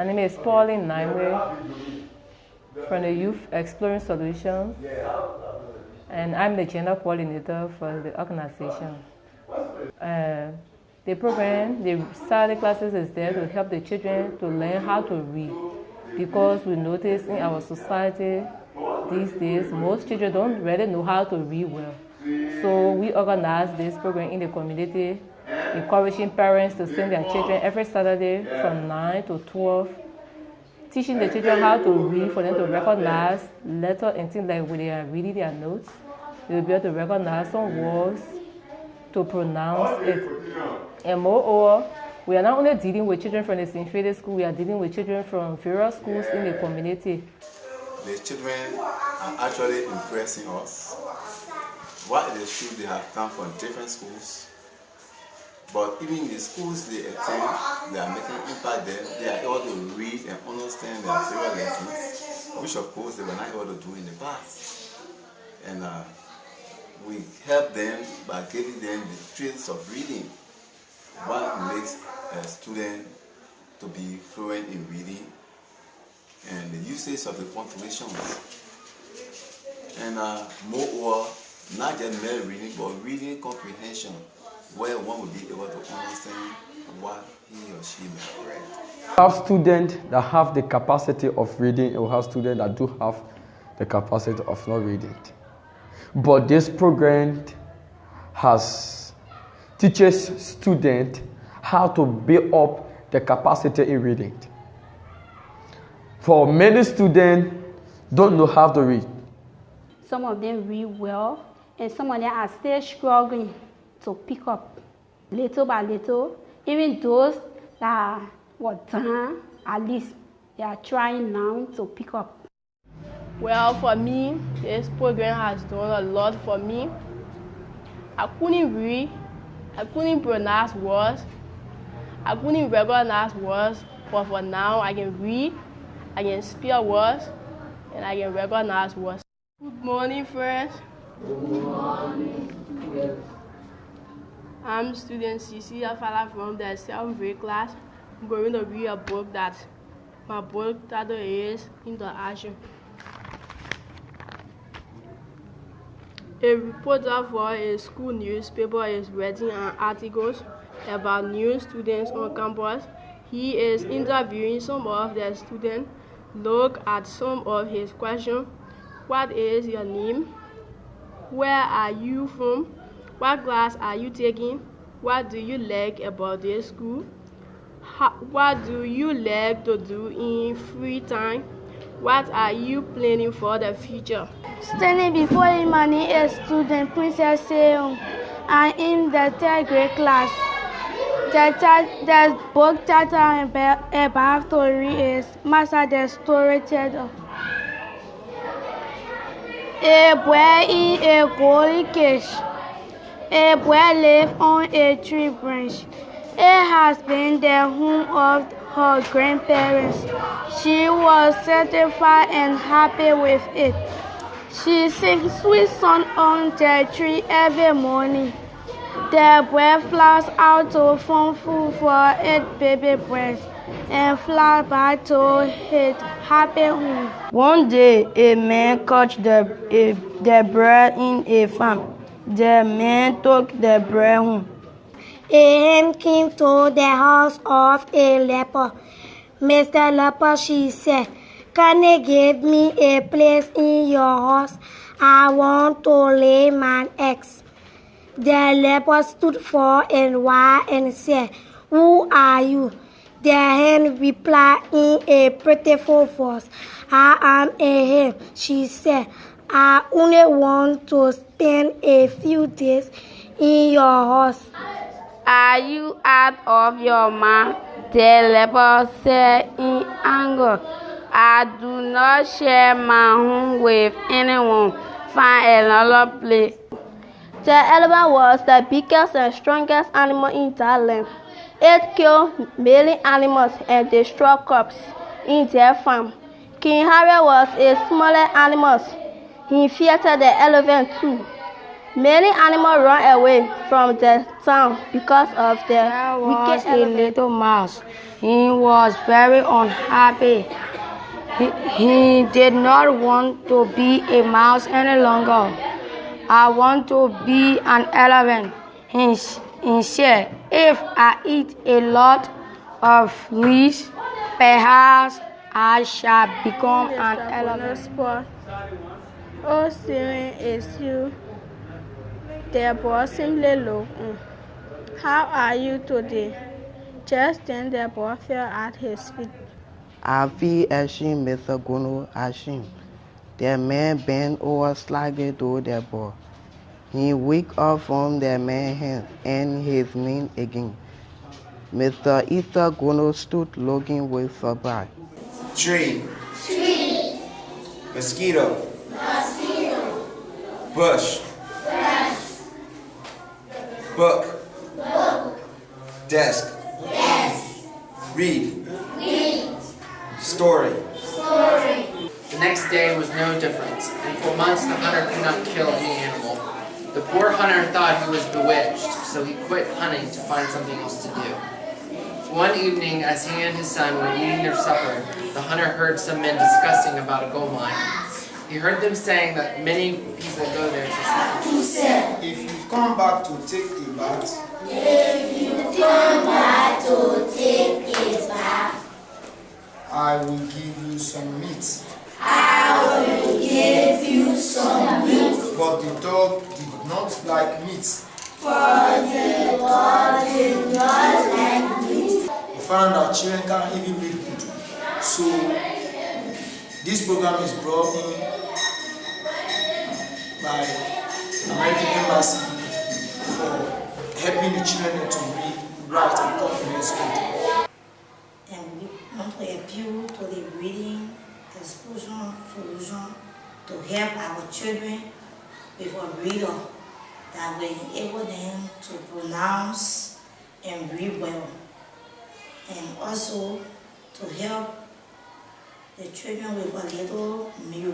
My name is Pauline Naimwe from the Youth Exploring Solutions, and I'm the gender coordinator for the organization. The program, the Saturday classes is there to help the children to learn how to read, because we notice in our society these days most children don't really know how to read well. So we organize this program in the community, encouraging parents to send their children every Saturday from 9 to 12, teaching the children how to read, for them to recognize letters and things like when they are reading their notes. They will be able to recognize some words, to pronounce it. And moreover, we are not only dealing with children from the St. Felix School, we are dealing with children from various schools in the community. The children are actually impressing us. What is true, they have come from different schools, but even in the schools they attend, they are making impact there. They are able to read and understand their favorite lessons, which of course they were not able to do in the past. And we help them by giving them the traits of reading. What makes a student to be fluent in reading, and the usage of the punctuations. And moreover, not just mere reading, but reading comprehension, where one will be able to understand what he or she may have read. We have students that have the capacity of reading, and we have students that do have the capacity of not reading. But this program teaches students how to build up the capacity in reading. For many students don't know how to read. Some of them read well, and some of them are still struggling to pick up little by little. Even those that were done, at least they are trying now to pick up. Well, for me, this program has done a lot for me. I couldn't read, I couldn't pronounce words, I couldn't recognize words, but for now I can read, I can spell words, and I can recognize words. Good morning, friends. Good morning. I'm student Cecilia Fala from the 7th grade class. I'm going to read a book that my book title is Interaction. A reporter for a school newspaper is writing an article about new students on campus. He is interviewing some of the students. Look at some of his questions. What is your name? Where are you from? What class are you taking? What do you like about this school? What do you like to do in free time? What are you planning for the future? Standing before him, my name is student Princess Seung. I am in the 3rd grade class. The book title I'm about to read is Master the Storyteller. A boy in a golden cage. A boy lives on a tree branch. It has been the home of her grandparents. She was satisfied and happy with it. She sings sweet song on the tree every morning. The boy flies out to find food for its baby birds and flies back to his happy home. One day, a man caught the bird in a farm. The man took the bird home. A hen came to the house of a leper. Mr. Leper, she said, can you give me a place in your house? I want to lay my eggs. The leper stood for a while and said, who are you? The hen replied in a pitiful voice, I am a hen. She said, I only want to spend a few days in your house. Are you out of your mind? The leper said in anger, I do not share my home with anyone. Find another place. The elephant was the biggest and strongest animal in Thailand. It killed many animals and destroyed crops in their farm. King Harry was a smaller animal. He feared the elephant too. Many animals run away from the town because of the wicked a little mouse. He was very unhappy. He did not want to be a mouse any longer. I want to be an elephant. He said, if I eat a lot of leaves, perhaps I shall become an elephant. Oh, Steven, is you. The boy simply looked. How are you today? Just then the boy fell at his feet. I feel ashamed, Mr. Gono, ashamed. The man bent over slightly to the boy. He waked up from the man's hand and his name again. Mr. Easter Gono stood looking with surprise. Tree. Mosquito. Bush. Book. Desk. Read. Story. The next day was no different, and for months the hunter could not kill any animal. The poor hunter thought he was bewitched, so he quit hunting to find something else to do. One evening, as he and his son were eating their supper, the hunter heard some men discussing about a gold mine. He heard them saying that many people go there to sleep. If you come back to take a bath, I will give you some meat. But the dog did not like meat. He found that children can't even make food. So this program is brought in by American Embassy for helping the children to read, write, and comprehend school. And we want to appeal to the reading explosion solution to help our children with a reader that will enable them to pronounce and read well, and also to help the children with a little meal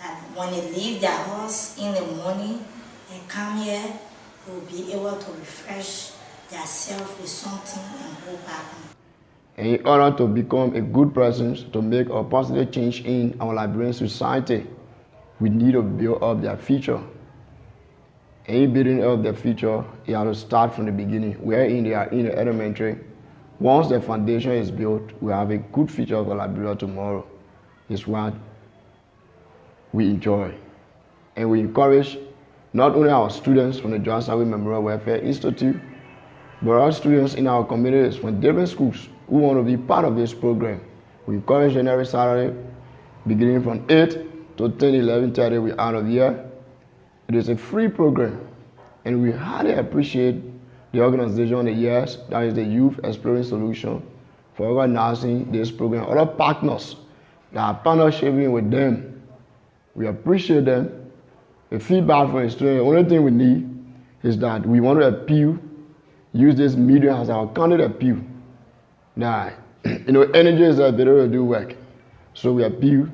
that when they leave their house in the morning and come here, they will be able to refresh themselves with something and go back home. And in order to become a good person, to make a positive change in our Liberian society, we need to build up their future. Any building up their future, you have to start from the beginning, wherein they are in the elementary. Once the foundation is built, we have a good future for Liberia tomorrow. It's what we enjoy. And we encourage not only our students from the John Sawi Memorial Welfare Institute, but our students in our communities from different schools who want to be part of this program. We encourage them every Saturday, beginning from 8 to 10, 11:30, we're out of here. It is a free program, and we highly appreciate the organization of the years, that is the Youth Exploring Solution, for organizing this program. Other partners that are partnering with them, we appreciate them. The feedback from the students, the only thing we need is that we want to appeal, use this medium as our candidate appeal. That, energy is a better to do work. So we appeal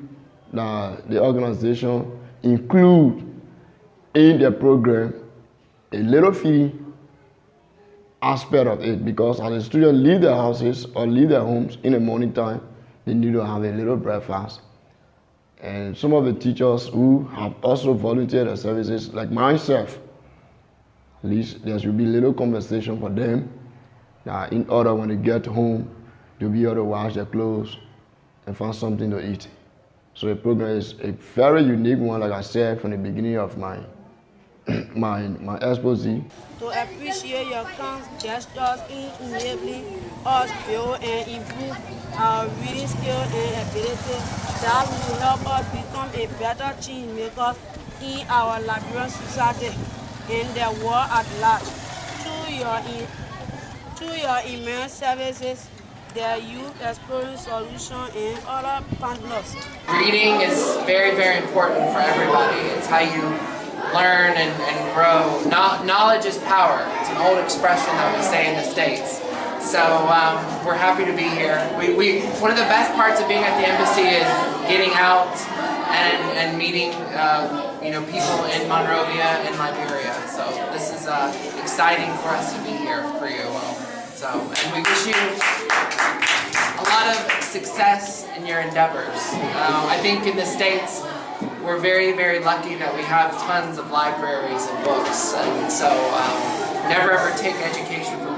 that the organization include in the program a little fee aspect of it, because as the students leave their houses or leave their homes in the morning time, they need to have a little breakfast. And some of the teachers who have also volunteered their services, like myself, at least there should be little compensation for them, that in order when they get home, they'll be able to wash their clothes and find something to eat. So the program is a very unique one, like I said from the beginning of my expose. To appreciate your kind gestures in enabling us build and improve our reading skill and ability, that will help us become a better change makers in our Liberian society and the world at large. Through your immense services, the Youth Exploring Solution and other partners. Reading is very, very important for everybody. It's how you learn and grow. Knowledge is power. It's an old expression that we say in the States. So we're happy to be here. One of the best parts of being at the embassy is getting out and meeting people in Monrovia and Liberia. So this is exciting for us to be here for you. And we wish you a lot of success in your endeavors. I think in the States, we're very, very lucky that we have tons of libraries and books, and so never ever take education for